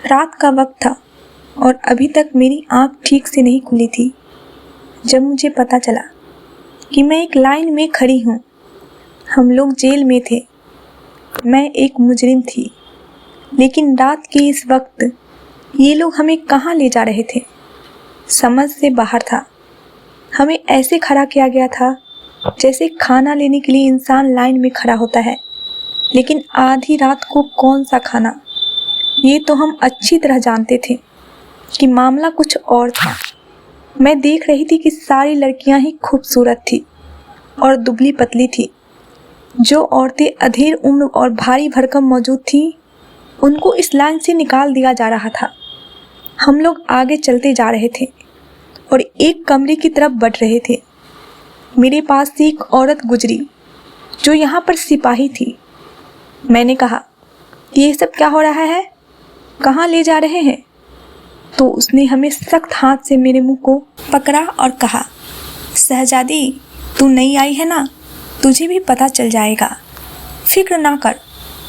रात का वक्त था और अभी तक मेरी आँख ठीक से नहीं खुली थी जब मुझे पता चला कि मैं एक लाइन में खड़ी हूँ। हम लोग जेल में थे। मैं एक मुजरिम थी, लेकिन रात के इस वक्त ये लोग हमें कहाँ ले जा रहे थे, समझ से बाहर था। हमें ऐसे खड़ा किया गया था जैसे खाना लेने के लिए इंसान लाइन में खड़ा होता है, लेकिन आधी रात को कौन सा खाना, ये तो हम अच्छी तरह जानते थे कि मामला कुछ और था। मैं देख रही थी कि सारी लड़कियां ही खूबसूरत थी और दुबली पतली थी। जो औरतें अधेड़ उम्र और भारी भरकम मौजूद थीं, उनको इस लाइन से निकाल दिया जा रहा था। हम लोग आगे चलते जा रहे थे और एक कमरे की तरफ बढ़ रहे थे। मेरे पास से एक औरत गुजरी जो यहाँ पर सिपाही थी। मैंने कहा, ये सब क्या हो रहा है, कहाँ ले जा रहे हैं? तो उसने हमें सख्त हाथ से मेरे मुंह को पकड़ा और कहा, शहजादी, तू नई आई है ना, तुझे भी पता चल जाएगा, फिक्र ना कर,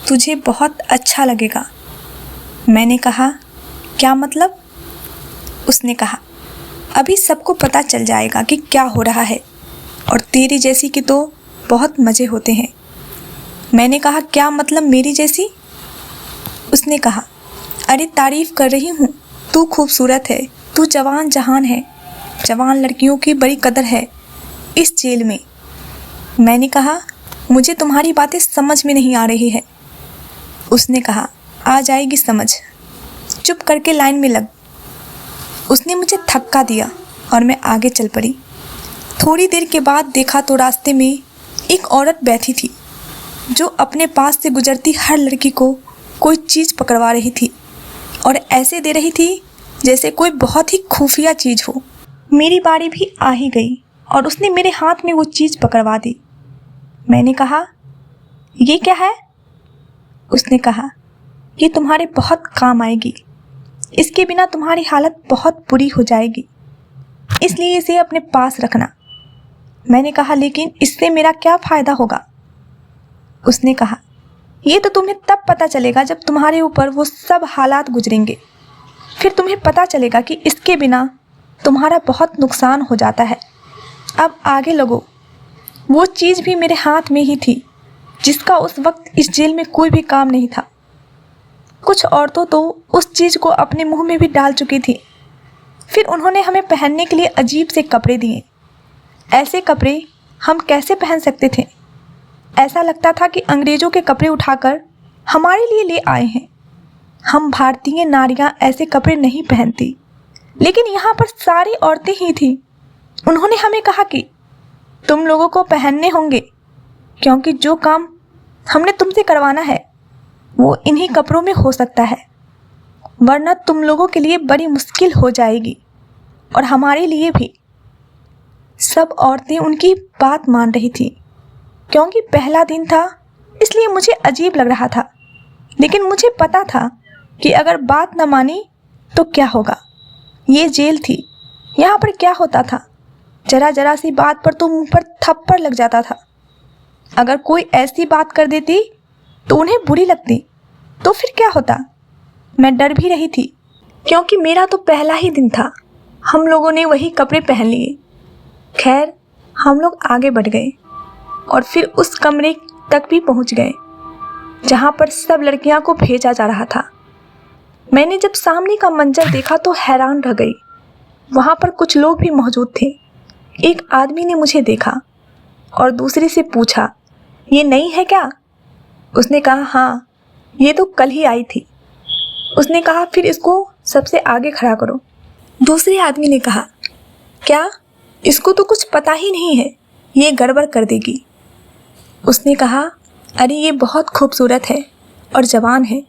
तुझे बहुत अच्छा लगेगा। मैंने कहा, क्या मतलब? उसने कहा, अभी सबको पता चल जाएगा कि क्या हो रहा है, और तेरी जैसी के तो बहुत मज़े होते हैं। मैंने कहा, क्या मतलब मेरी जैसी? उसने कहा, अरे तारीफ़ कर रही हूँ, तू खूबसूरत है, तू जवान जहान है, जवान लड़कियों की बड़ी कदर है इस जेल में। मैंने कहा, मुझे तुम्हारी बातें समझ में नहीं आ रही है। उसने कहा, आ जाएगी समझ, चुप करके लाइन में लग। उसने मुझे धक्का दिया और मैं आगे चल पड़ी। थोड़ी देर के बाद देखा तो रास्ते में एक औरत बैठी थी जो अपने पास से गुजरती हर लड़की को कोई चीज़ पकड़वा रही थी और ऐसे दे रही थी जैसे कोई बहुत ही खुफिया चीज़ हो। मेरी बारी भी आ ही गई और उसने मेरे हाथ में वो चीज़ पकड़वा दी। मैंने कहा, ये क्या है? उसने कहा, ये तुम्हारे बहुत काम आएगी, इसके बिना तुम्हारी हालत बहुत बुरी हो जाएगी, इसलिए इसे अपने पास रखना। मैंने कहा, लेकिन इससे मेरा क्या फ़ायदा होगा? उसने कहा, ये तो तुम्हें तब पता चलेगा जब तुम्हारे ऊपर वो सब हालात गुजरेंगे, फिर तुम्हें पता चलेगा कि इसके बिना तुम्हारा बहुत नुकसान हो जाता है। अब आगे लगो। वो चीज़ भी मेरे हाथ में ही थी जिसका उस वक्त इस जेल में कोई भी काम नहीं था। कुछ औरतों तो उस चीज़ को अपने मुंह में भी डाल चुकी थी। फिर उन्होंने हमें पहनने के लिए अजीब से कपड़े दिए। ऐसे कपड़े हम कैसे पहन सकते थे? ऐसा लगता था कि अंग्रेज़ों के कपड़े उठाकर हमारे लिए ले आए हैं। हम भारतीय नारियां ऐसे कपड़े नहीं पहनती, लेकिन यहाँ पर सारी औरतें ही थीं। उन्होंने हमें कहा कि तुम लोगों को पहनने होंगे, क्योंकि जो काम हमने तुमसे करवाना है वो इन्हीं कपड़ों में हो सकता है, वरना तुम लोगों के लिए बड़ी मुश्किल हो जाएगी और हमारे लिए भी। सब औरतें उनकी बात मान रही थीं। क्योंकि पहला दिन था इसलिए मुझे अजीब लग रहा था, लेकिन मुझे पता था कि अगर बात न मानी तो क्या होगा। ये जेल थी, यहाँ पर क्या होता था, जरा जरा सी बात पर तो मुंह पर थप्पड़ लग जाता था। अगर कोई ऐसी बात कर देती तो उन्हें बुरी लगती, तो फिर क्या होता? मैं डर भी रही थी, क्योंकि मेरा तो पहला ही दिन था। हम लोगों ने वही कपड़े पहन लिए। खैर, हम लोग आगे बढ़ गए और फिर उस कमरे तक भी पहुंच गए जहां पर सब लड़कियां को भेजा जा रहा था। मैंने जब सामने का मंजर देखा तो हैरान रह गई। वहां पर कुछ लोग भी मौजूद थे। एक आदमी ने मुझे देखा और दूसरे से पूछा, ये नई है क्या? उसने कहा, हाँ, ये तो कल ही आई थी। उसने कहा, फिर इसको सबसे आगे खड़ा करो। दूसरे आदमी ने कहा, क्या? इसको तो कुछ पता ही नहीं है, ये गड़बड़ कर देगी। उसने कहा, अरे ये बहुत खूबसूरत है और जवान है,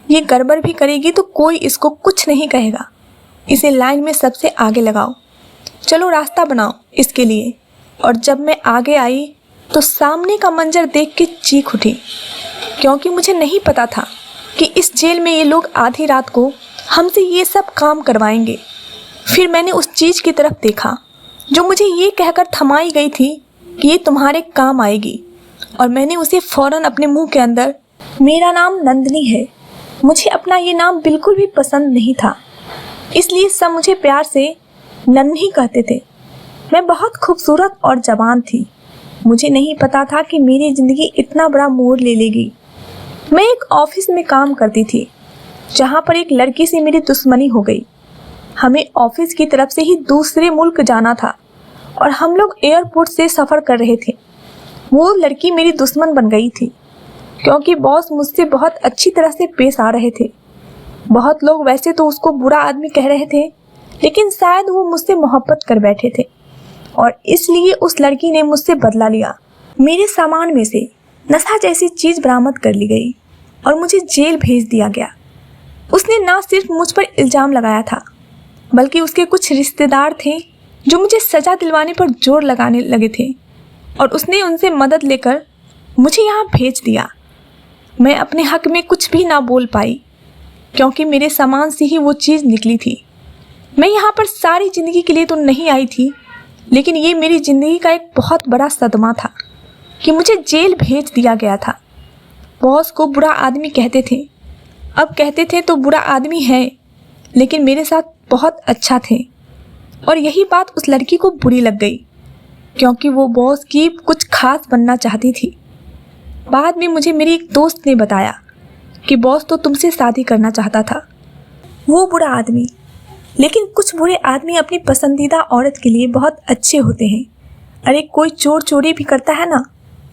ये गड़बड़ भी करेगी तो कोई इसको कुछ नहीं कहेगा। इसे लाइन में सबसे आगे लगाओ, चलो रास्ता बनाओ इसके लिए। और जब मैं आगे आई तो सामने का मंजर देख के चीख उठी, क्योंकि मुझे नहीं पता था कि इस जेल में ये लोग आधी रात को हमसे ये सब काम करवाएंगे। फिर मैंने उस चीज़ की तरफ देखा जो मुझे ये कहकर थमाई गई थी कि ये तुम्हारे काम आएगी, और मैंने उसे फ़ौरन अपने मुंह के अंदर, मेरा नाम नंदिनी है, मुझे अपना ये नाम बिल्कुल भी पसंद नहीं था, इसलिए सब मुझे प्यार से नन्ही कहते थे। मैं बहुत खूबसूरत और जवान थी। मुझे नहीं पता था कि मेरी ज़िंदगी इतना बड़ा मोड़ ले लेगी। मैं एक ऑफिस में काम करती थी जहाँ पर एक लड़की से मेरी दुश्मनी हो गई। हमें ऑफिस की तरफ से ही दूसरे मुल्क जाना था और हम लोग एयरपोर्ट से सफ़र कर रहे थे। वो लड़की मेरी दुश्मन बन गई थी क्योंकि बॉस मुझसे बहुत अच्छी तरह से पेश आ रहे थे। बहुत लोग वैसे तो उसको बुरा आदमी कह रहे थे, लेकिन शायद वो मुझसे मोहब्बत कर बैठे थे और इसलिए उस लड़की ने मुझसे बदला लिया। मेरे सामान में से नशा जैसी चीज़ बरामद कर ली गई और मुझे जेल भेज दिया गया। उसने ना सिर्फ मुझ पर इल्ज़ाम लगाया था, बल्कि उसके कुछ रिश्तेदार थे जो मुझे सज़ा दिलवाने पर जोर लगाने लगे थे और उसने उनसे मदद लेकर मुझे यहाँ भेज दिया। मैं अपने हक में कुछ भी ना बोल पाई क्योंकि मेरे सामान से ही वो चीज़ निकली थी। मैं यहाँ पर सारी ज़िंदगी के लिए तो नहीं आई थी, लेकिन ये मेरी ज़िंदगी का एक बहुत बड़ा सदमा था कि मुझे जेल भेज दिया गया था। बॉस को बुरा आदमी कहते थे, अब कहते थे तो बुरा आदमी है, लेकिन मेरे साथ बहुत अच्छा थे। और यही बात उस लड़की को बुरी लग गई क्योंकि वो बॉस की कुछ खास बनना चाहती थी। बाद में मुझे मेरी एक दोस्त ने बताया कि बॉस तो तुमसे शादी करना चाहता था। वो बुरा आदमी, लेकिन कुछ बुरे आदमी अपनी पसंदीदा औरत के लिए बहुत अच्छे होते हैं। अरे कोई चोर चोरी भी करता है ना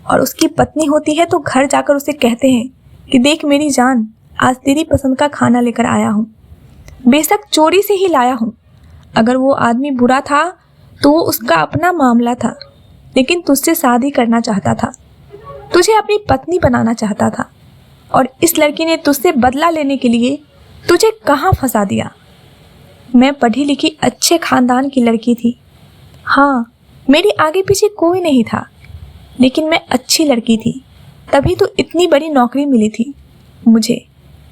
और उसकी पत्नी होती है तो घर जाकर उसे कहते हैं कि देख मेरी जान, आज तेरी पसंद का खाना लेकर आया हूँ, बेशक चोरी से ही लाया हूँ। अगर वो आदमी बुरा था तो वो उसका अपना मामला था, लेकिन तुझसे शादी करना चाहता था, तुझे अपनी पत्नी बनाना चाहता था और इस लड़की ने तुझसे बदला लेने के लिए तुझे कहाँ फंसा दिया। मैं पढ़ी लिखी अच्छे खानदान की लड़की थी। हाँ, मेरी आगे पीछे कोई नहीं था, लेकिन मैं अच्छी लड़की थी, तभी तो इतनी बड़ी नौकरी मिली थी मुझे।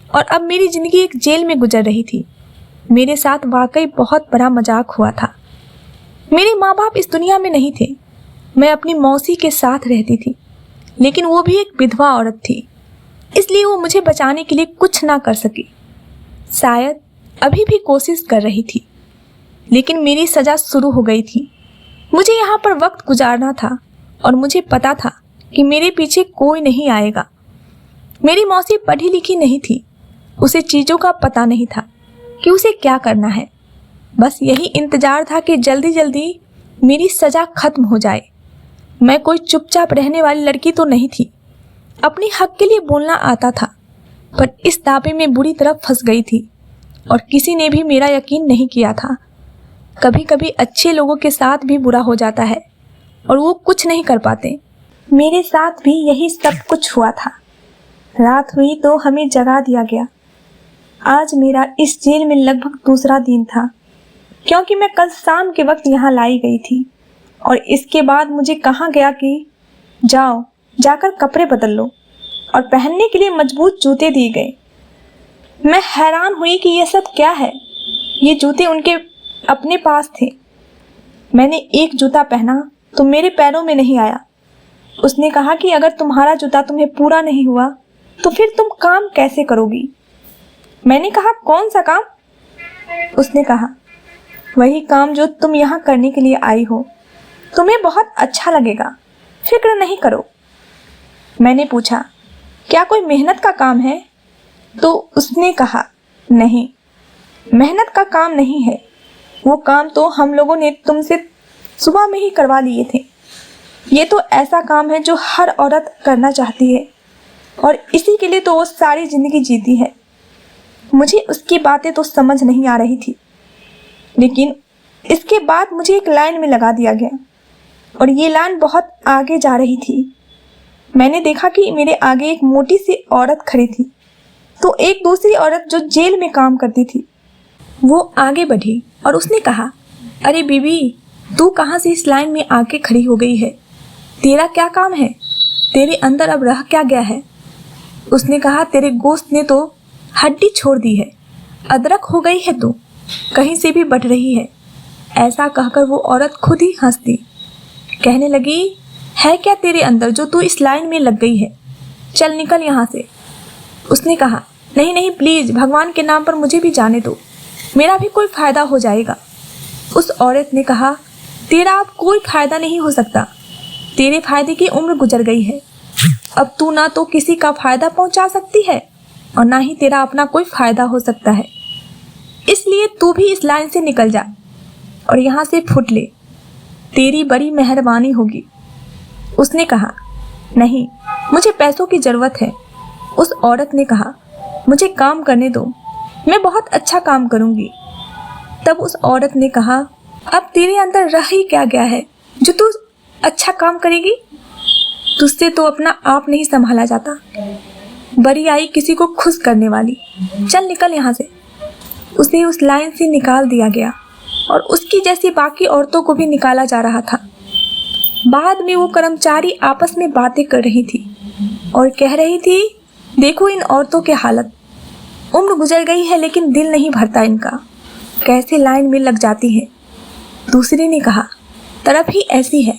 और अब मेरी ज़िंदगी एक जेल में गुजर रही थी। मेरे साथ वाकई बहुत बड़ा मजाक हुआ था। मेरे माँ बाप इस दुनिया में नहीं थे। मैं अपनी मौसी के साथ रहती थी, लेकिन वो भी एक विधवा औरत थी, इसलिए वो मुझे बचाने के लिए कुछ ना कर सकी। शायद अभी भी कोशिश कर रही थी, लेकिन मेरी सज़ा शुरू हो गई थी। मुझे यहाँ पर वक्त गुजारना था और मुझे पता था कि मेरे पीछे कोई नहीं आएगा। मेरी मौसी पढ़ी लिखी नहीं थी, उसे चीज़ों का पता नहीं था कि उसे क्या करना है। बस यही इंतज़ार था कि जल्दी जल्दी मेरी सज़ा खत्म हो जाए। मैं कोई चुपचाप रहने वाली लड़की तो नहीं थी। अपने हक के लिए बोलना आता था, पर इस दावे में बुरी तरह फंस गई थी और किसी ने भी मेरा यकीन नहीं किया था। कभी कभी अच्छे लोगों के साथ भी बुरा हो जाता है और वो कुछ नहीं कर पाते। मेरे साथ भी यही सब कुछ हुआ था। रात हुई तो हमें जगा दिया गया। आज मेरा इस जेल में लगभग दूसरा दिन था, क्योंकि मैं कल शाम के वक्त यहाँ लाई गई थी और इसके बाद मुझे कहा गया कि जाओ, जाकर कपड़े बदल लो और पहनने के लिए मजबूत जूते दिए गए। मैं हैरान हुई कि यह सब क्या है। ये जूते उनके अपने पास थे। मैंने एक जूता पहना तो मेरे पैरों में नहीं आया। उसने कहा कि अगर तुम्हारा जूता तुम्हें पूरा नहीं हुआ तो फिर तुम काम कैसे करोगी। मैंने कहा कौन सा काम? उसने कहा वही काम जो तुम यहाँ करने के लिए आई हो। तुम्हें बहुत अच्छा लगेगा, फिक्र नहीं करो। मैंने पूछा क्या कोई मेहनत का काम है? तो उसने कहा नहीं, मेहनत का काम नहीं है। वो काम तो हम लोगों ने तुमसे सुबह में ही करवा लिए थे। ये तो ऐसा काम है जो हर औरत करना चाहती है और इसी के लिए तो वो सारी ज़िंदगी जीती है। मुझे उसकी बातें तो समझ नहीं आ रही थी, लेकिन इसके बाद मुझे एक लाइन में लगा दिया गया और ये लाइन बहुत आगे जा रही थी। मैंने देखा कि मेरे आगे एक मोटी सी औरत खड़ी थी, तो एक दूसरी औरत जो जेल में काम करती थी वो आगे बढ़ी और उसने कहा अरे बीबी, तू कहाँ से इस लाइन में आके खड़ी हो गई है? तेरा क्या काम है? तेरे अंदर अब रह क्या गया है? उसने कहा तेरे गोश्त ने तो हड्डी छोड़ दी है, अदरक हो गई है तू, कहीं से भी बढ़ रही है। ऐसा कहकर वो औरत खुद ही हंस दी। कहने लगी है क्या तेरे अंदर जो तू इस लाइन में लग गई है? चल निकल यहाँ से। उसने कहा नहीं नहीं, प्लीज़ भगवान के नाम पर मुझे भी जाने दो, मेरा भी कोई फ़ायदा हो जाएगा। उस औरत ने कहा, तेरा अब कोई फ़ायदा नहीं हो सकता, तेरे फ़ायदे की उम्र गुजर गई है। अब तू ना तो किसी का फ़ायदा पहुंचा सकती है और ना ही तेरा अपना कोई फ़ायदा हो सकता है। इसलिए तू भी इस लाइन से निकल जा और यहाँ से फुट ले, तेरी बड़ी मेहरबानी होगी। उसने कहा, नहीं, मुझे पैसों की ज़रूरत है। उस औरत ने कहा, मुझे काम करने दो, मैं बहुत अच्छा काम करूँगी। तब उस औरत ने कहा, अब तेरे अंदर रह ही क्या गया है जो तू अच्छा काम करेगी? तुझसे तो अपना आप नहीं संभाला जाता। बड़ी आई किसी को खुश करने वाली, चल निकल यहाँ से। उसे उस लाइन से निकाल दिया गया और उसकी जैसी बाकी औरतों को भी निकाला जा रहा था। बाद में वो कर्मचारी आपस में बातें कर रही थी और कह रही थी, देखो इन औरतों की हालत, उम्र गुजर गई है लेकिन दिल नहीं भरता इनका, कैसे लाइन में लग जाती है। दूसरे ने कहा, तरफ ही ऐसी है,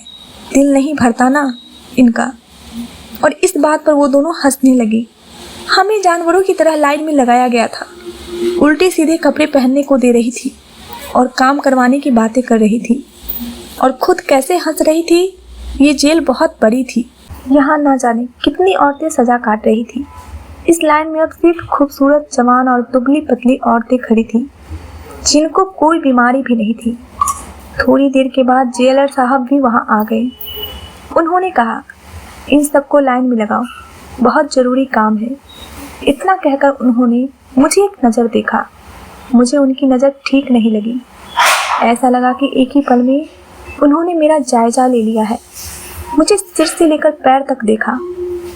दिल नहीं भरता ना इनका। और इस बात पर वो दोनों हंसने लगी। हमें जानवरों की तरह लाइन में लगाया गया था, उल्टे सीधे कपड़े पहनने को दे रही थी और काम करवाने की बातें कर रही थी और खुद कैसे हंस रही थी। ये जेल बहुत बड़ी थी, यहाँ ना जाने कितनी औरतें सजा काट रही थी। इस लाइन में अब सिर्फ खूबसूरत जवान और दुबली पतली औरतें खड़ी थी जिनको कोई बीमारी भी नहीं थी। थोड़ी देर के बाद जेलर साहब भी वहाँ आ गए। उन्होंने कहा, इन सबको लाइन में लगाओ, बहुत ज़रूरी काम है। इतना कहकर उन्होंने मुझे एक नज़र देखा। मुझे उनकी नज़र ठीक नहीं लगी। ऐसा लगा कि एक ही पल में उन्होंने मेरा जायजा ले लिया है। मुझे सिर से लेकर पैर तक देखा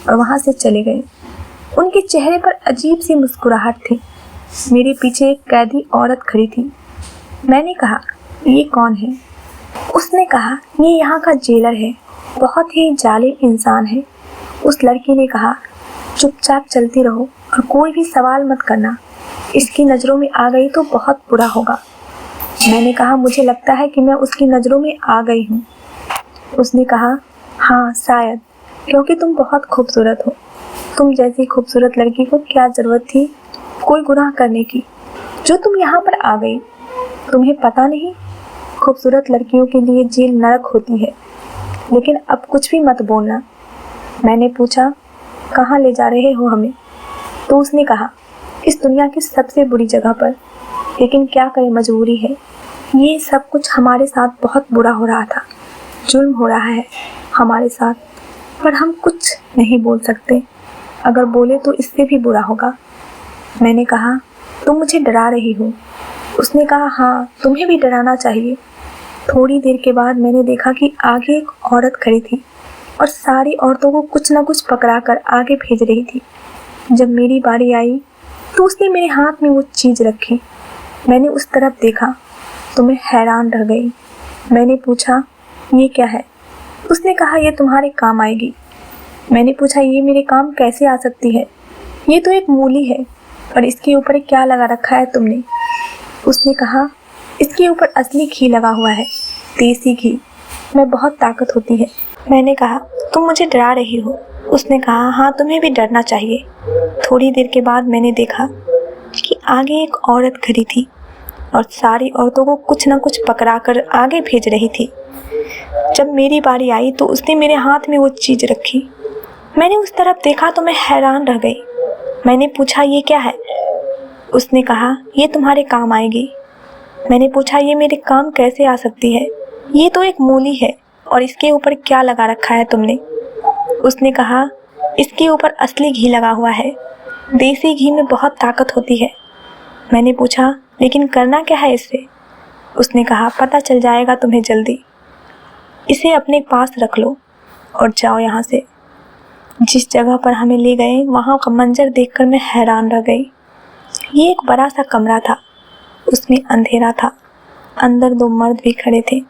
और वहाँ से चले गए। उनके चेहरे पर अजीब सी मुस्कुराहट थी। मेरे पीछे एक कैदी औरत खड़ी थी। मैंने कहा, ये कौन है? उसने कहा, ये यहाँ का जेलर है, बहुत ही जालिम इंसान है। उस लड़की ने कहा, चुपचाप चलती रहो और कोई भी सवाल मत करना, इसकी नज़रों में आ गई तो बहुत बुरा होगा। मैंने कहा, मुझे लगता है कि मैं उसकी नज़रों में आ गई हूँ। उसने कहा, हाँ शायद, क्योंकि तुम बहुत खूबसूरत हो। तुम जैसी खूबसूरत लड़की को क्या ज़रूरत थी कोई गुनाह करने की, जो तुम यहाँ पर आ गई। तुम्हें पता नहीं, खूबसूरत लड़कियों के लिए जेल नरक होती है। लेकिन अब कुछ भी मत बोलना। मैंने पूछा, कहाँ ले जा रहे हो हमें? तो उसने कहा, इस दुनिया की सबसे बुरी जगह पर, लेकिन क्या करें, मजबूरी है। ये सब कुछ हमारे साथ बहुत बुरा हो रहा था, जुल्म हो रहा है हमारे साथ, पर हम कुछ नहीं बोल सकते। अगर बोले तो इससे भी बुरा होगा। मैंने कहा, तुम मुझे डरा रही हो? उसने कहा, हाँ, तुम्हें भी डराना चाहिए। थोड़ी देर के बाद मैंने देखा कि आगे एक औरत खड़ी थी और सारी औरतों को कुछ ना कुछ पकड़ा कर आगे भेज रही थी। जब मेरी बारी आई तो उसने मेरे हाथ में वो चीज़ रखी। मैंने उस तरफ देखा तो मैं हैरान रह गई। मैंने पूछा, ये क्या है? उसने कहा, ये तुम्हारे काम आएगी। मैंने पूछा, ये मेरे काम कैसे आ सकती है? ये तो एक मूली है और इसके ऊपर क्या लगा रखा है तुमने? उसने कहा, इसके ऊपर असली घी लगा हुआ है, देसी घी, में बहुत ताकत होती है। मैंने कहा, तुम मुझे डरा रही हो? उसने कहा, हाँ, तुम्हें भी डरना चाहिए। थोड़ी देर के बाद मैंने देखा कि आगे एक औरत खड़ी थी और सारी औरतों को कुछ ना कुछ पकड़ा कर आगे भेज रही थी। जब मेरी बारी आई तो उसने मेरे हाथ में वो चीज़ रखी। मैंने उस तरफ देखा तो मैं हैरान रह गई। मैंने पूछा, ये क्या है? उसने कहा, ये तुम्हारे काम आएगी। मैंने पूछा, ये मेरे काम कैसे आ सकती है? ये तो एक मूली है और इसके ऊपर क्या लगा रखा है तुमने? उसने कहा, इसके ऊपर असली घी लगा हुआ है, देसी घी में बहुत ताकत होती है। मैंने पूछा, लेकिन करना क्या है इससे? उसने कहा, पता चल जाएगा तुम्हें जल्दी। इसे अपने पास रख लो और जाओ यहाँ से। जिस जगह पर हमें ले गए वहाँ का मंजर देखकर मैं हैरान रह गई। ये एक बड़ा सा कमरा था, उसमें अंधेरा था। अंदर दो मर्द भी खड़े थे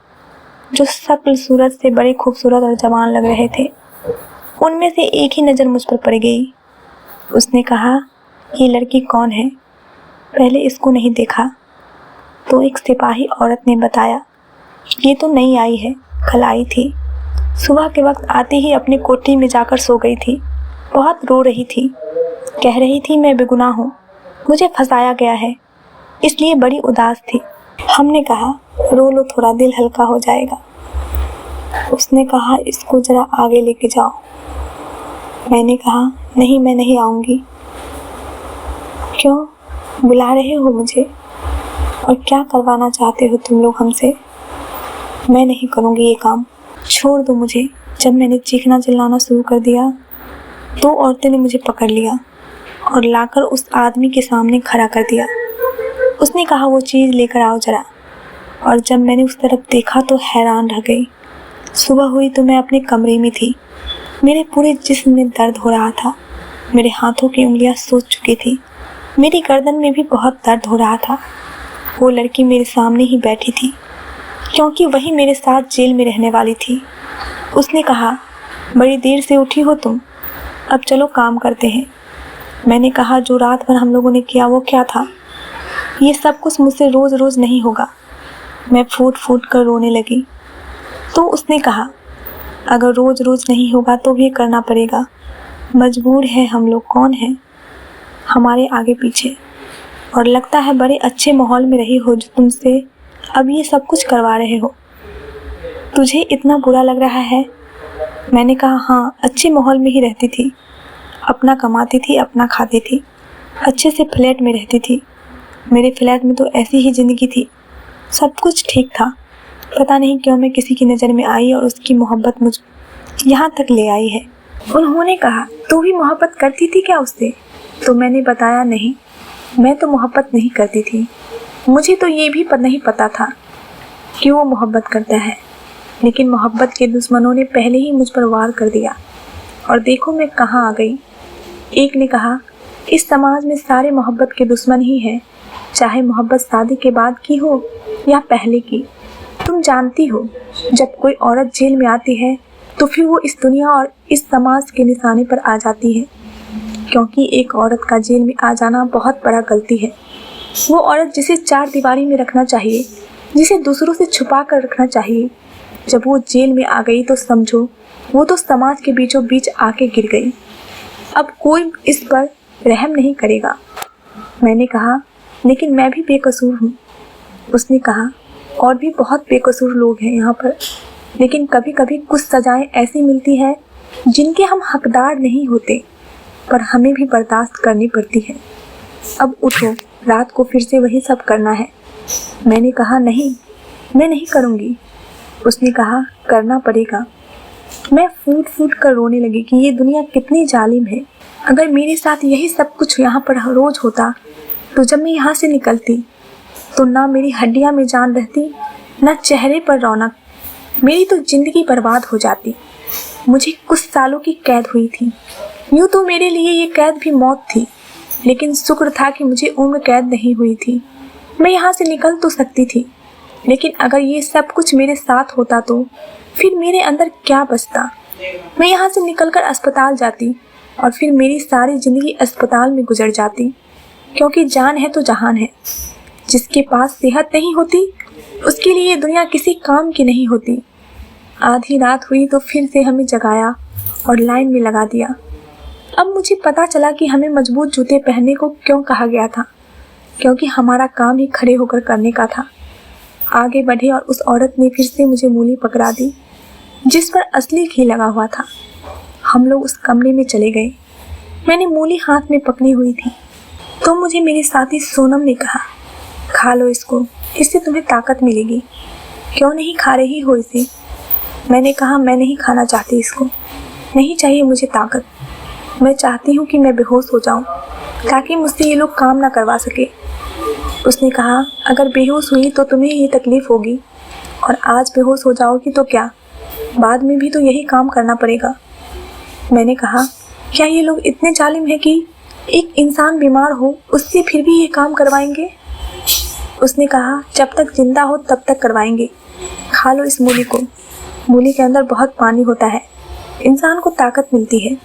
जो शक्ल सूरत से बड़े खूबसूरत और जवान लग रहे थे। उनमें से एक ही नज़र मुझ पर पड़ गई। उसने कहा, ये लड़की कौन है? पहले इसको नहीं देखा। तो एक सिपाही औरत ने बताया, ये तो नई आई है, कल आई थी। सुबह के वक्त आते ही अपनी कोठरी में जाकर सो गई थी। बहुत रो रही थी, कह रही थी मैं बेगुनाह हूँ, मुझे फंसाया गया है, इसलिए बड़ी उदास थी। हमने कहा रो लो, थोड़ा दिल हल्का हो जाएगा। उसने कहा इसको जरा आगे लेके जाओ। मैंने कहा नहीं, मैं नहीं आऊँगी। क्यों बुला रहे हो मुझे, और क्या करवाना चाहते हो तुम लोग हमसे? मैं नहीं करूँगी ये काम, छोड़ दो मुझे। जब मैंने चीखना चिल्लाना शुरू कर दिया तो औरतें ने मुझे पकड़ लिया और लाकर उस आदमी के सामने खड़ा कर दिया। उसने कहा वो चीज़ लेकर आओ जरा, और जब मैंने उस तरफ देखा तो हैरान रह गई। सुबह हुई तो मैं अपने कमरे में थी। मेरे पूरे जिस्म में दर्द हो रहा था, मेरे हाथों की उंगलियां सूज चुकी थी, मेरी गर्दन में भी बहुत दर्द हो रहा था। वो लड़की मेरे सामने ही बैठी थी, क्योंकि वही मेरे साथ जेल में रहने वाली थी। उसने कहा बड़ी देर से उठी हो तुम, अब चलो काम करते हैं। मैंने कहा जो रात भर हम लोगों ने किया वो क्या था? ये सब कुछ मुझसे रोज़ रोज़ नहीं होगा। मैं फूट फूट कर रोने लगी। तो उसने कहा अगर रोज़ रोज़ नहीं होगा तो भी करना पड़ेगा, मजबूर है हम लोग। कौन है हमारे आगे पीछे? और लगता है बड़े अच्छे माहौल में रही हो जो तुमसे अब ये सब कुछ करवा रहे हो। तुझे इतना बुरा लग रहा है? मैंने कहा हाँ, अच्छे माहौल में ही रहती थी, अपना कमाती थी, अपना खाती थी, अच्छे से फ्लैट में रहती थी। मेरे फ्लैट में तो ऐसी ही ज़िंदगी थी, सब कुछ ठीक था। पता नहीं क्यों मैं किसी की नज़र में आई और उसकी मोहब्बत मुझ यहाँ तक ले आई है। उन्होंने कहा तू भी मोहब्बत करती थी क्या उससे? तो मैंने बताया नहीं, मैं तो मोहब्बत नहीं करती थी। मुझे तो ये भी नहीं पता था कि वो मोहब्बत करता है, लेकिन मोहब्बत के दुश्मनों ने पहले ही मुझ पर वार कर दिया और देखो मैं कहाँ आ गई। एक ने कहा इस समाज में सारे मोहब्बत के दुश्मन ही हैं, चाहे मोहब्बत शादी के बाद की हो या पहले की। तुम जानती हो जब कोई औरत जेल में आती है तो फिर वो इस दुनिया और इस समाज के निशाने पर आ जाती है, क्योंकि एक औरत का जेल में आ जाना बहुत बड़ा गलती है। वो औरत जिसे चार दीवारी में रखना चाहिए, जिसे दूसरों से छुपा कर रखना चाहिए, जब वो जेल में आ गई तो समझो वो तो समाज के बीचों बीच आके गिर गई। अब कोई इस पर रहम नहीं करेगा। मैंने कहा लेकिन मैं भी बेकसूर हूँ। उसने कहा और भी बहुत बेकसूर लोग हैं यहाँ पर, लेकिन कभी कभी कुछ सजाएं ऐसी मिलती है जिनके हम हकदार नहीं होते, पर हमें भी बर्दाश्त करनी पड़ती है। अब उठो, रात को फिर से वही सब करना है। मैंने कहा नहीं, मैं नहीं करूँगी। उसने कहा करना पड़ेगा। मैं फूट फूट कर रोने लगी कि ये दुनिया कितनी जालिम है। अगर मेरे साथ यही सब कुछ यहाँ पर रोज़ होता तो जब मैं यहाँ से निकलती तो ना मेरी हड्डियाँ में जान रहती, ना चेहरे पर रौनक। मेरी तो ज़िंदगी बर्बाद हो जाती। मुझे कुछ सालों की कैद हुई थी। यूँ तो मेरे लिए ये कैद भी मौत थी, लेकिन शुक्र था कि मुझे उम्र कैद नहीं हुई थी। मैं यहाँ से निकल तो सकती थी, लेकिन अगर ये सब कुछ मेरे साथ होता तो फिर मेरे अंदर क्या बचता? मैं यहाँ से निकलकर अस्पताल जाती और फिर मेरी सारी ज़िंदगी अस्पताल में गुजर जाती, क्योंकि जान है तो जहान है। जिसके पास सेहत नहीं होती उसके लिए दुनिया किसी काम की नहीं होती। आधी रात हुई तो फिर से हमें जगाया और लाइन में लगा दिया। अब मुझे पता चला कि हमें मजबूत जूते पहनने को क्यों कहा गया था, क्योंकि हमारा काम ही खड़े होकर करने का था। आगे बढ़े और उस औरत ने फिर से मुझे मूली पकड़ा दी जिस पर असली घी लगा हुआ था। हम लोग उस कमरे में चले गए। मैंने मूली हाथ में पकड़ी हुई थी तो मुझे मेरे साथी सोनम ने कहा खा लो इसको, इससे तुम्हें ताकत मिलेगी। क्यों नहीं खा रही हो इसे? मैंने कहा मैं नहीं खाना चाहती इसको, नहीं चाहिए मुझे ताकत। मैं चाहती हूँ कि मैं बेहोश हो जाऊँ ताकि मुझसे ये लोग काम ना करवा सके। उसने कहा अगर बेहोश हुई तो तुम्हें ये तकलीफ़ होगी, और आज बेहोश हो जाओगी तो क्या, बाद में भी तो यही काम करना पड़ेगा। मैंने कहा क्या ये लोग इतने जालिम हैं कि एक इंसान बीमार हो उससे फिर भी ये काम करवाएंगे? उसने कहा जब तक जिंदा हो तब तक करवाएंगे। खा लो इस मूली को, मूली के अंदर बहुत पानी होता है, इंसान को ताकत मिलती है,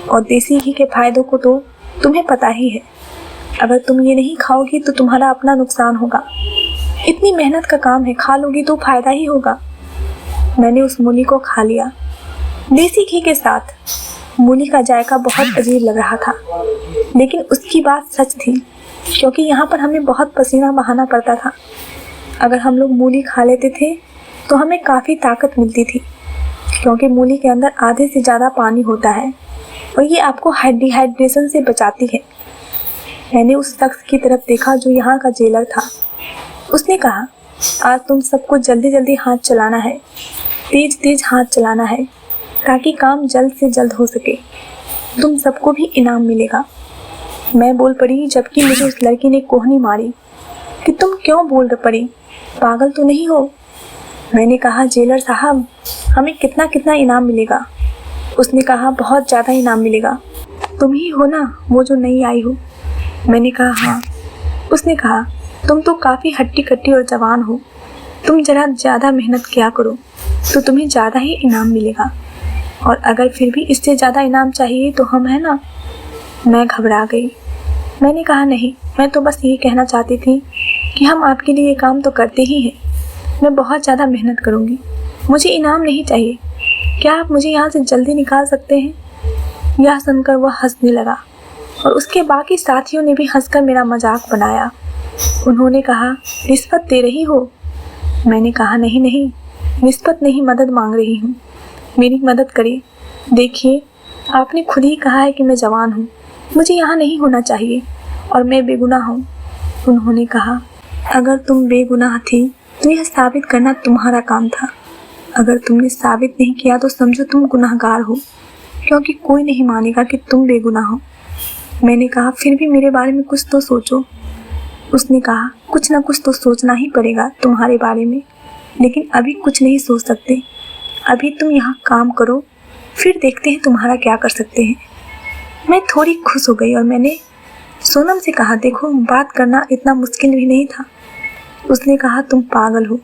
और देसी घी के फायदों को तो तुम्हें पता ही है। अगर तुम ये नहीं खाओगी तो तुम्हारा अपना नुकसान होगा। इतनी मेहनत का काम है, खा लोगी तो फ़ायदा ही होगा। मैंने उस मूली को खा लिया देसी घी के साथ। मूली का जायका बहुत अजीब लग रहा था, लेकिन उसकी बात सच थी। क्योंकि यहाँ पर हमें बहुत पसीना बहाना पड़ता था। अगर हम लोग मूली खा लेते थे तो हमें काफ़ी ताकत मिलती थी, क्योंकि मूली के अंदर आधे से ज़्यादा पानी होता है और ये आपको डिहाइड्रेशन से बचाती है। मैंने उस शख्स की तरफ देखा जो यहाँ का जेलर था। उसने कहा, आज तुम सबको जल्दी जल्दी हाथ चलाना है, तेज तेज हाथ चलाना है, ताकि काम जल्द से जल्द हो सके। तुम सबको भी इनाम मिलेगा। मैं बोल पड़ी, जबकि मुझे उस लड़की ने कोहनी मारी कि तुम क्यों बोल पड़ी, पागल तो नहीं हो। मैंने कहा, जेलर साहब, हमें कितना कितना इनाम मिलेगा। उसने कहा, बहुत ज़्यादा इनाम मिलेगा। तुम ही हो ना वो जो नई आई हो। मैंने कहा, हाँ। उसने कहा, तुम तो काफ़ी हट्टी कट्टी और जवान हो, तुम ज़रा ज़्यादा मेहनत किया करो तो तुम्हें ज़्यादा ही इनाम मिलेगा, और अगर फिर भी इससे ज़्यादा इनाम चाहिए तो हम है ना। मैं घबरा गई। मैंने कहा, नहीं, मैं तो बस यही कहना चाहती थी कि हम आपके लिए ये काम तो करते ही हैं। मैं बहुत ज़्यादा मेहनत करूँगी, मुझे इनाम नहीं चाहिए। क्या आप मुझे यहाँ से जल्दी निकाल सकते हैं? यह सुनकर वह हंसने लगा और उसके बाकी साथियों ने भी हंसकर मेरा मजाक बनाया। उन्होंने कहा, रिश्वत दे रही हो? मैंने कहा, नहीं नहीं, रिश्वत नहीं, मदद मांग रही हूँ, मेरी मदद करिए। देखिए, आपने खुद ही कहा है कि मैं जवान हूँ, मुझे यहाँ नहीं होना चाहिए और मैं बेगुनाह हूँ। उन्होंने कहा, अगर तुम बेगुनाह थी तो यह साबित करना तुम्हारा काम था। अगर तुमने साबित नहीं किया तो समझो तुम गुनाहगार हो, क्योंकि कोई नहीं मानेगा कि तुम बेगुनाह हो। मैंने कहा, फिर भी मेरे बारे में कुछ तो सोचो। उसने कहा, कुछ ना कुछ तो सोचना ही पड़ेगा तुम्हारे बारे में, लेकिन अभी कुछ नहीं सोच सकते। अभी तुम यहाँ काम करो, फिर देखते हैं तुम्हारा क्या कर सकते हैं। मैं थोड़ी खुश हो गई और मैंने सोनम से कहा, देखो, बात करना इतना मुश्किल भी नहीं था। उसने कहा, तुम पागल हो,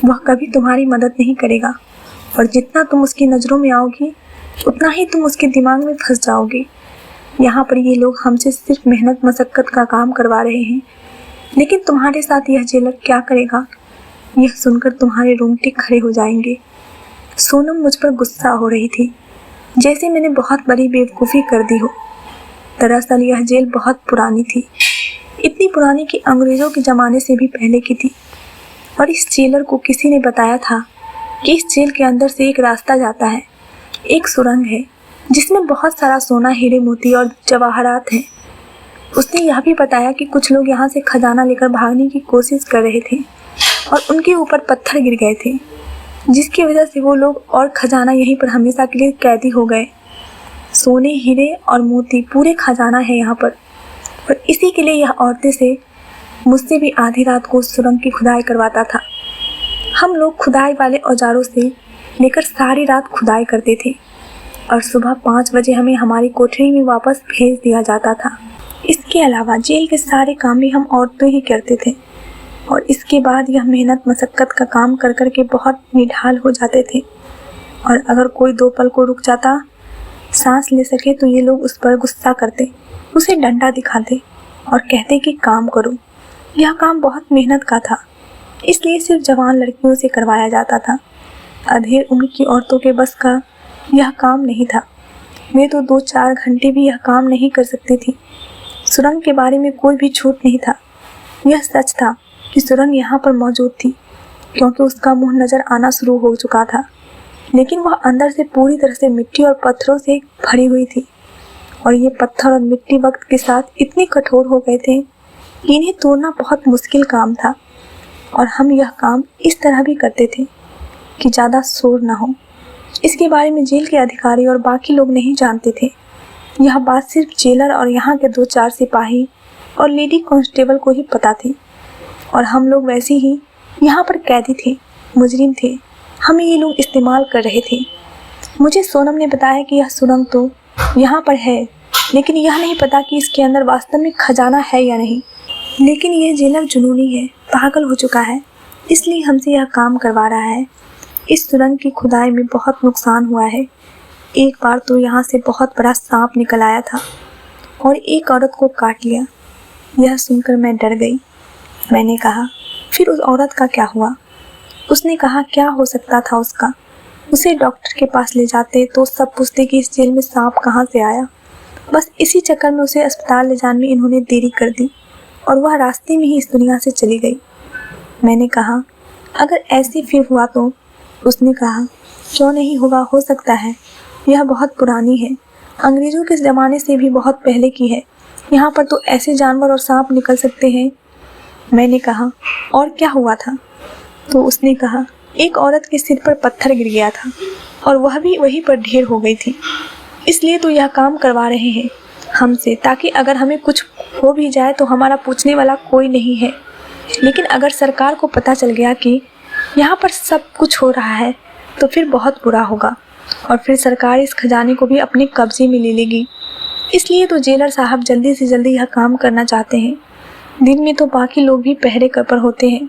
वह कभी तुम्हारी मदद नहीं करेगा, और जितना तुम उसकी नज़रों में आओगी उतना ही तुम उसके दिमाग में फंस जाओगे। यहाँ पर ये लोग हमसे सिर्फ मेहनत मशक्क़त का काम करवा रहे हैं, लेकिन तुम्हारे साथ यह जेलर क्या करेगा, यह सुनकर तुम्हारे रोंगटे खड़े हो जाएंगे। सोनम मुझ पर गुस्सा हो रही थी, जैसे मैंने बहुत बड़ी बेवकूफ़ी कर दी हो। दरअसल यह जेल बहुत पुरानी थी, इतनी पुरानी कि अंग्रेज़ों के ज़माने से भी पहले की थी। और इस जेलर को किसी ने बताया था कि इस जेल के अंदर से एक रास्ता जाता है, एक सुरंग है जिसमें बहुत सारा सोना, हीरे मोती और जवाहरात हैं। उसने यह भी बताया कि कुछ लोग यहाँ से खजाना लेकर भागने की कोशिश कर रहे थे और उनके ऊपर पत्थर गिर गए थे, जिसकी वजह से वो लोग और खजाना यहीं पर हमेशा के लिए कैदी हो गए। सोने, हीरे और मोती पूरे खजाना है यहाँ पर, और इसी के लिए यह औरतें से मुझसे भी आधी रात को सुरंग की खुदाई करवाता था। हम लोग खुदाई वाले औजारों से लेकर सारी रात खुदाई करते थे और सुबह 5 बजे हमें हमारी कोठरी में वापस भेज दिया जाता था। इसके अलावा जेल के सारे काम भी हम औरतें ही करते थे, और इसके बाद यह मेहनत मशक्क़त का काम कर कर के बहुत निढाल हो जाते थे। और अगर कोई 2 पल को रुक जाता, सांस ले सके, तो ये लोग उस पर गुस्सा करते, उसे डंडा दिखाते और कहते कि काम करो। यह काम बहुत मेहनत का था, इसलिए सिर्फ जवान लड़कियों से करवाया जाता था। अधेड़ उम्र की औरतों के बस का यह काम नहीं था। मैं तो 2-4 घंटे भी यह काम नहीं कर सकती थी। सुरंग के बारे में कोई भी झूठ नहीं था। यह सच था कि सुरंग यहाँ पर मौजूद थी, क्योंकि उसका मुंह नज़र आना शुरू हो चुका था, लेकिन वह अंदर से पूरी तरह से मिट्टी और पत्थरों से भरी हुई थी। और ये पत्थर और मिट्टी वक्त के साथ इतने कठोर हो गए थे कि इन्हें तोड़ना बहुत मुश्किल काम था। और हम यह काम इस तरह भी करते थे कि ज़्यादा शोर न हो। इसके बारे में जेल के अधिकारी और बाकी लोग नहीं जानते थे। यह बात सिर्फ जेलर और यहाँ के 2-4 सिपाही और लेडी कांस्टेबल को ही पता थी, और हम लोग वैसे ही यहाँ पर कैदी थे, मुजरिम थे। हमें ये लोग इस्तेमाल कर रहे थे। मुझे सोनम ने बताया कि यह सुरंग तो यहाँ पर है, लेकिन यह नहीं पता कि इसके अंदर वास्तव में खजाना है या नहीं। लेकिन यह जेलर जुनूनी है, पागल हो चुका है, इसलिए हमसे यह काम करवा रहा है। इस सुरंग की खुदाई में बहुत नुकसान हुआ है। एक बार तो यहाँ से बहुत बड़ा सांप निकल आया था और एक औरत को काट लिया। यह सुनकर मैं डर गई। मैंने कहा, फिर उस औरत का क्या हुआ? उसने कहा, क्या हो सकता था उसका? उसे डॉक्टर के पास ले जाते तो सब पूछते कि इस जेल में सांप कहाँ से आया। बस इसी चक्कर में उसे अस्पताल ले जाने में इन्होंने देरी कर दी और वह रास्ते में ही इस दुनिया से चली गई। मैंने कहा, अगर ऐसे फिर हुआ तो? उसने कहा, क्यों नहीं होगा, हो सकता है। यह बहुत पुरानी है, अंग्रेज़ों के ज़माने से भी बहुत पहले की है। यहाँ पर तो ऐसे जानवर और सांप निकल सकते हैं। मैंने कहा, और क्या हुआ था? तो उसने कहा, एक औरत के सिर पर पत्थर गिर गया था और वह भी वहीं पर ढेर हो गई थी। इसलिए तो यह काम करवा रहे हैं हमसे, ताकि अगर हमें कुछ हो भी जाए तो हमारा पूछने वाला कोई नहीं है। लेकिन अगर सरकार को पता चल गया कि यहाँ पर सब कुछ हो रहा है तो फिर बहुत बुरा होगा और फिर सरकार इस खजाने को भी अपने कब्जे में ले लेगी। इसलिए तो जेलर साहब जल्दी से जल्दी यह काम करना चाहते हैं। दिन में तो बाकी लोग भी पहरे पर होते हैं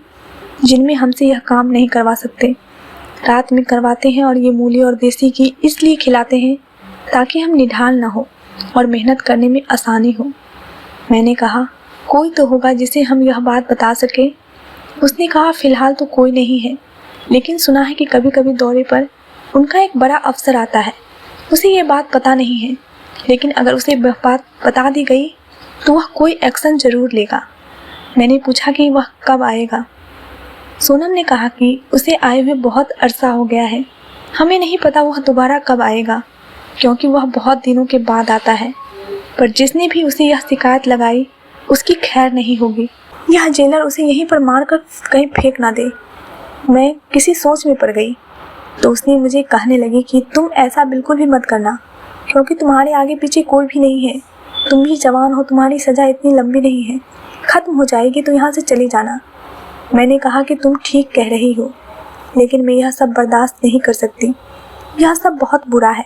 जिनमें हमसे यह काम नहीं करवा सकते। रात में करवाते हैं और ये मूली और देसी घी इसलिए खिलाते हैं ताकि हम निढाल ना हो और मेहनत करने में आसानी हो। मैंने कहा, कोई तो होगा जिसे हम यह बात बता सके। उसने कहा, फ़िलहाल तो कोई नहीं है, लेकिन सुना है कि कभी कभी दौरे पर उनका एक बड़ा अफसर आता है। उसे ये बात पता नहीं है, लेकिन अगर उसे बात बता दी गई तो वह कोई एक्शन ज़रूर लेगा। मैंने पूछा कि वह कब आएगा। सोनम ने कहा कि उसे आए हुए बहुत अरसा हो गया है। हमें नहीं पता वह दोबारा कब आएगा, क्योंकि वह बहुत दिनों के बाद आता है। पर जिसने भी उसे यह शिकायत लगाई उसकी खैर नहीं होगी। यह जेलर उसे यहीं पर मारकर कहीं फेंक ना दे। मैं किसी सोच में पड़ गई तो उसने मुझे कहने लगी कि तुम ऐसा बिल्कुल भी मत करना, क्योंकि तुम्हारे आगे पीछे कोई भी नहीं है। तुम भी जवान हो, तुम्हारी सज़ा इतनी लंबी नहीं है, ख़त्म हो जाएगी तो यहाँ से चली जाना। मैंने कहा कि तुम ठीक कह रही हो, लेकिन मैं यह सब बर्दाश्त नहीं कर सकती। यह सब बहुत बुरा है।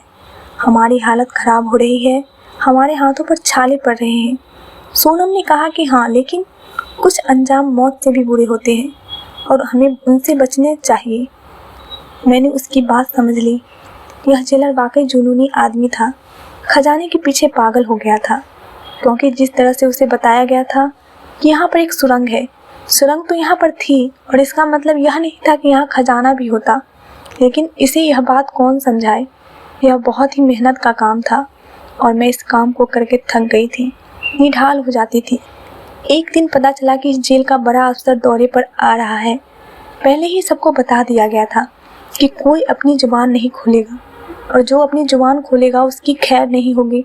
हमारी हालत ख़राब हो रही है, हमारे हाथों पर छाले पड़ रहे हैं। सोनम ने कहा कि हाँ, लेकिन कुछ अंजाम मौत से भी बुरे होते हैं और हमें उनसे बचने चाहिए। मैंने उसकी बात समझ ली। यह जेलर वाकई जुनूनी आदमी था, खजाने के पीछे पागल हो गया था, क्योंकि जिस तरह से उसे बताया गया था कि यहाँ पर एक सुरंग है। सुरंग तो यहाँ पर थी और इसका मतलब यह नहीं था कि यहाँ खजाना भी होता, लेकिन इसे यह बात कौन समझाए। यह बहुत ही मेहनत का काम था और मैं इस काम को करके थक गई थी, निढाल हो जाती थी। एक दिन पता चला कि इस जेल का बड़ा अफसर दौरे पर आ रहा है। पहले ही सबको बता दिया गया था कि कोई अपनी जुबान नहीं खोलेगा और जो अपनी जुबान खोलेगा उसकी खैर नहीं होगी।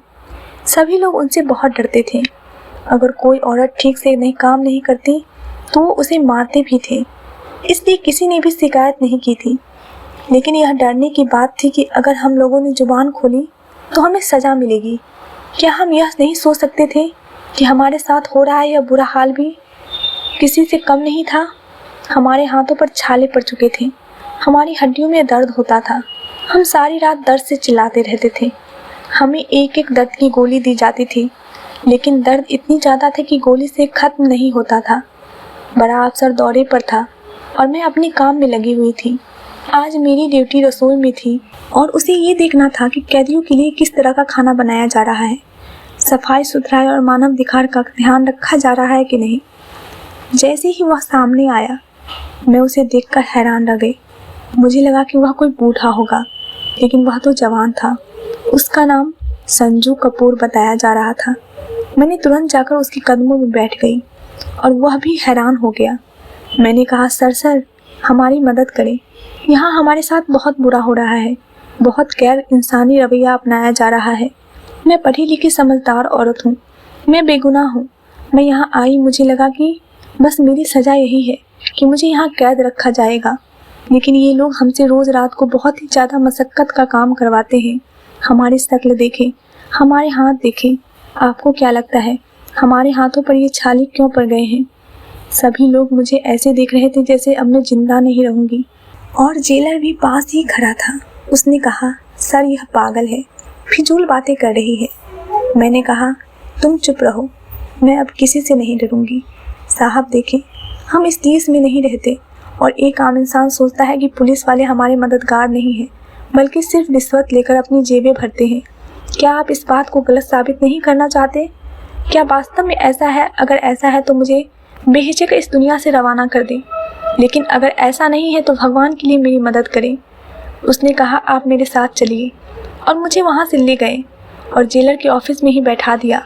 सभी लोग उनसे बहुत डरते थे। अगर कोई औरत ठीक से काम नहीं करती तो वो उसे मारते भी थे, इसलिए किसी ने भी शिकायत नहीं की थी। लेकिन यह डरने की बात थी कि अगर हम लोगों ने जुबान खोली तो हमें सज़ा मिलेगी। क्या हम यह नहीं सोच सकते थे कि हमारे साथ हो रहा है यह बुरा हाल भी किसी से कम नहीं था? हमारे हाथों पर छाले पड़ चुके थे, हमारी हड्डियों में दर्द होता था, हम सारी रात दर्द से चिल्लाते रहते थे। हमें एक एक दर्द की गोली दी जाती थी, लेकिन दर्द इतनी ज़्यादा था कि गोली से ख़त्म नहीं होता था। बड़ा अफसर दौरे पर था और मैं अपने काम में लगी हुई थी। आज मेरी ड्यूटी रसोई में थी और उसे ये देखना था कि कैदियों के लिए किस तरह का खाना बनाया जा रहा है, सफाई सुथराई और मानवाधिकार का ध्यान रखा जा रहा है कि नहीं। जैसे ही वह सामने आया, मैं उसे देखकर हैरान रह गई। मुझे लगा कि वह कोई बूढ़ा होगा, लेकिन वह तो जवान था। उसका नाम संजू कपूर बताया जा रहा था। मैंने तुरंत जाकर उसके कदमों में बैठ गई और वह भी हैरान हो गया। मैंने कहा, सर हमारी मदद करें, यहाँ हमारे साथ बहुत बुरा हो रहा है, बहुत गैर इंसानी रवैया अपनाया जा रहा है। मैं पढ़ी लिखी समझदार औरत हूँ, मैं बेगुनाह हूँ। मैं यहाँ आई, मुझे लगा कि बस मेरी सज़ा यही है कि मुझे यहाँ कैद रखा जाएगा, लेकिन ये लोग हमसे रोज़ रात को बहुत ही ज़्यादा मशक्क़त का काम करवाते हैं। हमारी शक्ल देखें, हमारे हाथ देखें, आपको क्या लगता है हमारे हाथों पर ये छाले क्यों पड़ गए हैं? सभी लोग मुझे ऐसे देख रहे थे जैसे अब मैं जिंदा नहीं रहूँगी। और जेलर भी पास ही खड़ा था। उसने कहा, सर यह पागल है, फिजूल बातें कर रही है। मैंने कहा, तुम चुप रहो, मैं अब किसी से नहीं डरूंगी। साहब देखें, हम इस देश में नहीं रहते और एक आम इंसान सोचता है कि पुलिस वाले हमारे मददगार नहीं हैं, बल्कि सिर्फ रिश्वत लेकर अपनी जेबें भरते हैं। क्या आप इस बात को गलत साबित नहीं करना चाहते? क्या वास्तव में ऐसा है? अगर ऐसा है तो मुझे बेहिचक इस दुनिया से रवाना कर दें, लेकिन अगर ऐसा नहीं है तो भगवान के लिए मेरी मदद करें। उसने कहा, आप मेरे साथ चलिए, और मुझे वहाँ से ले गए और जेलर के ऑफिस में ही बैठा दिया।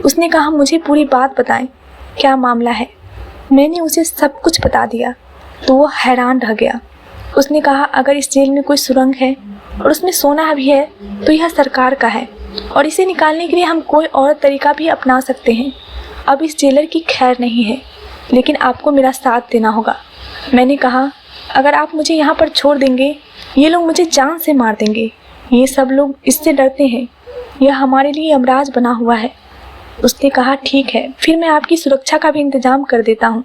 उसने कहा, मुझे पूरी बात बताएं, क्या मामला है। मैंने उसे सब कुछ बता दिया तो वो हैरान रह गया। उसने कहा, अगर इस जेल में कोई सुरंग है और उसमें सोना भी है तो यह सरकार का है और इसे निकालने के लिए हम कोई और तरीका भी अपना सकते हैं। अब इस जेलर की खैर नहीं है, लेकिन आपको मेरा साथ देना होगा। मैंने कहा, अगर आप मुझे यहाँ पर छोड़ देंगे, ये लोग मुझे जान से मार देंगे। ये सब लोग इससे डरते हैं, यह हमारे लिए यमराज बना हुआ है। उसने कहा, ठीक है, फिर मैं आपकी सुरक्षा का भी इंतजाम कर देता हूँ।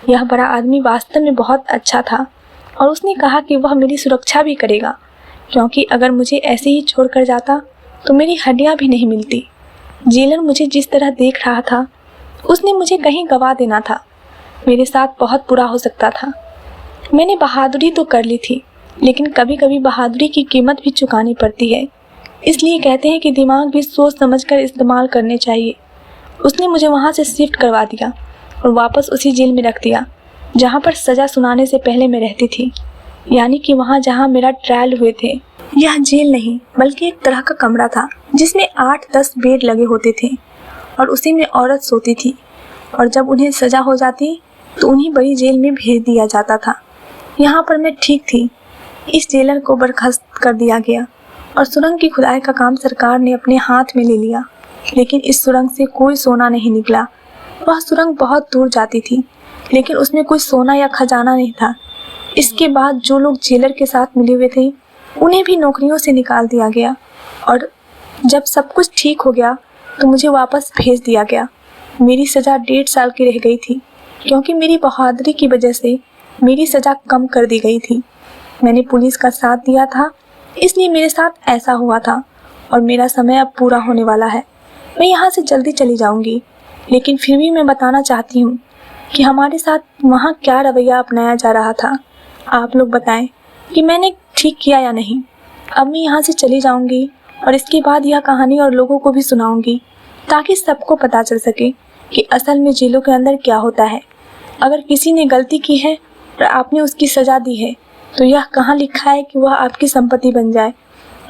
यह बड़ा आदमी वास्तव में बहुत अच्छा था और उसने कहा कि वह मेरी सुरक्षा भी करेगा, क्योंकि अगर मुझे ऐसे ही छोड़कर जाता तो मेरी हड्डियाँ भी नहीं मिलती। जेलर मुझे जिस तरह देख रहा था उसने मुझे कहीं गवा देना था। मेरे साथ बहुत बुरा हो सकता था। मैंने बहादुरी तो कर ली थी, लेकिन कभी कभी बहादुरी की कीमत भी चुकानी पड़ती है। इसलिए कहते हैं कि दिमाग भी सोच समझकर इस्तेमाल करने चाहिए। उसने मुझे वहाँ से शिफ्ट करवा दिया और वापस उसी जेल में रख दिया जहाँ पर सज़ा सुनाने से पहले मैं रहती थी, यानी कि वहाँ जहाँ मेरा ट्रायल हुए थे। यह जेल नहीं बल्कि एक तरह का कमरा था जिसमें 8-10 बेड लगे होते थे और उसी में औरत सोती थी, और जब उन्हें सज़ा हो जाती तो उन्हीं बड़ी जेल में भेज दिया जाता था। यहाँ पर मैं ठीक थी। इस जेलर को बर्खास्त कर दिया गया और सुरंग की खुदाई का काम सरकार ने अपने हाथ में ले लिया, लेकिन इस सुरंग से कोई सोना नहीं निकला। वह सुरंग बहुत दूर जाती थी, लेकिन उसमें कोई सोना या खजाना नहीं था। इसके बाद जो लोग जेलर के साथ मिले हुए थे उन्हें भी नौकरियों से निकाल दिया गया, और जब सब कुछ ठीक हो गया तो मुझे वापस भेज दिया गया। मेरी सज़ा 1.5 साल की रह गई थी, क्योंकि मेरी बहादुरी की वजह से मेरी सज़ा कम कर दी गई थी। मैंने पुलिस का साथ दिया था, इसलिए मेरे साथ ऐसा हुआ था, और मेरा समय अब पूरा होने वाला है। मैं यहाँ से जल्दी चली जाऊँगी, लेकिन फिर भी मैं बताना चाहती हूँ कि हमारे साथ वहाँ क्या रवैया अपनाया जा रहा था। आप लोग बताएं कि मैंने ठीक किया या नहीं। अब मैं यहाँ से चली जाऊँगी और इसके बाद यह कहानी और लोगों को भी सुनाऊँगी, ताकि सबको पता चल सके कि असल में जेलों के अंदर क्या होता है। अगर किसी ने गलती की है और आपने उसकी सज़ा दी है तो यह कहाँ लिखा है कि वह आपकी संपत्ति बन जाए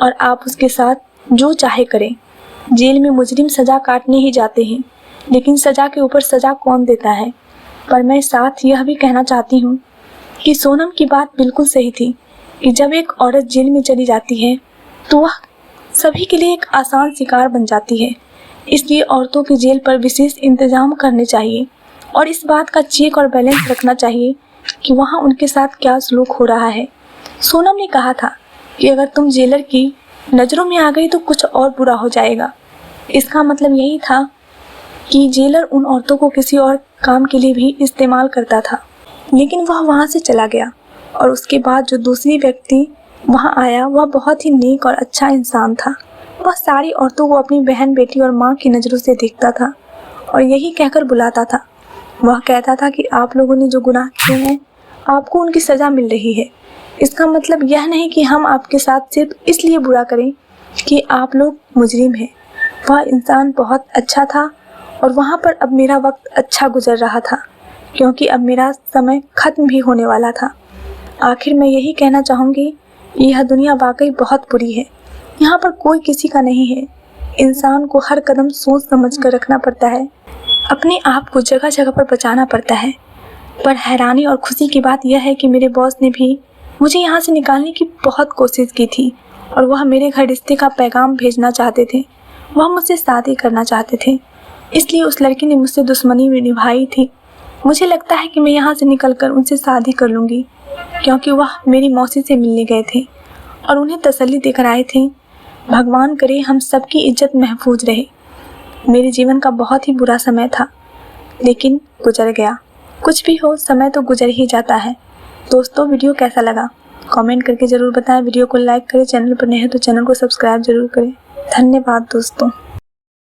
और आप उसके साथ जो चाहे करें। जेल में मुजरिम सज़ा काटने ही जाते हैं, लेकिन सज़ा के ऊपर सज़ा कौन देता है। पर मैं साथ यह भी कहना चाहती हूँ कि सोनम की बात बिल्कुल सही थी कि जब एक औरत जेल में चली जाती है तो वह सभी के लिए एक आसान शिकार बन जाती है। इसलिए औरतों की जेल पर विशेष इंतजाम करने चाहिए और इस बात का चेक और बैलेंस रखना चाहिए कि वहाँ उनके साथ क्या सलूक हो रहा है। सोनम ने कहा था कि अगर तुम जेलर की नज़रों में आ गई तो कुछ और बुरा हो जाएगा। इसका मतलब यही था कि जेलर उन औरतों को किसी और काम के लिए भी इस्तेमाल करता था, लेकिन वह वहाँ से चला गया, और उसके बाद जो दूसरी व्यक्ति वहाँ आया वह बहुत ही नेक और अच्छा इंसान था। वह सारी औरतों को अपनी बहन, बेटी और माँ की नज़रों से देखता था और यही कहकर बुलाता था। वह कहता था कि आप लोगों ने जो गुनाह किए हैं आपको उनकी सज़ा मिल रही है। इसका मतलब यह नहीं कि हम आपके साथ सिर्फ इसलिए बुरा करें कि आप लोग मुजरिम हैं। वह इंसान बहुत अच्छा था और वहाँ पर अब मेरा वक्त अच्छा गुजर रहा था, क्योंकि अब मेरा समय ख़त्म भी होने वाला था। आखिर मैं यही कहना चाहूँगी कि यह दुनिया वाकई बहुत बुरी है। यहाँ पर कोई किसी का नहीं है। इंसान को हर कदम सोच समझ कर रखना पड़ता है, अपने आप को जगह जगह पर बचाना पड़ता है। पर हैरानी और खुशी की बात यह है कि मेरे बॉस ने भी मुझे यहाँ से निकालने की बहुत कोशिश की थी और वह मेरे घर रिश्ते का पैगाम भेजना चाहते थे। वह मुझसे शादी करना चाहते थे, इसलिए उस लड़की ने मुझसे दुश्मनी निभाई थी। मुझे लगता है कि मैं यहाँ से निकलकर उनसे शादी कर लूँगी, क्योंकि वह मेरी मौसी से मिलने गए थे और उन्हें तसल्ली देकर आए थे। भगवान करे हम सबकी इज्जत महफूज रहे। मेरे जीवन का बहुत ही बुरा समय था, लेकिन गुजर गया। कुछ भी हो, समय तो गुजर ही जाता है। दोस्तों, वीडियो कैसा लगा कमेंट करके ज़रूर बताएं। वीडियो को लाइक करें, चैनल पर नए हैं तो चैनल को सब्सक्राइब जरूर करें। धन्यवाद दोस्तों।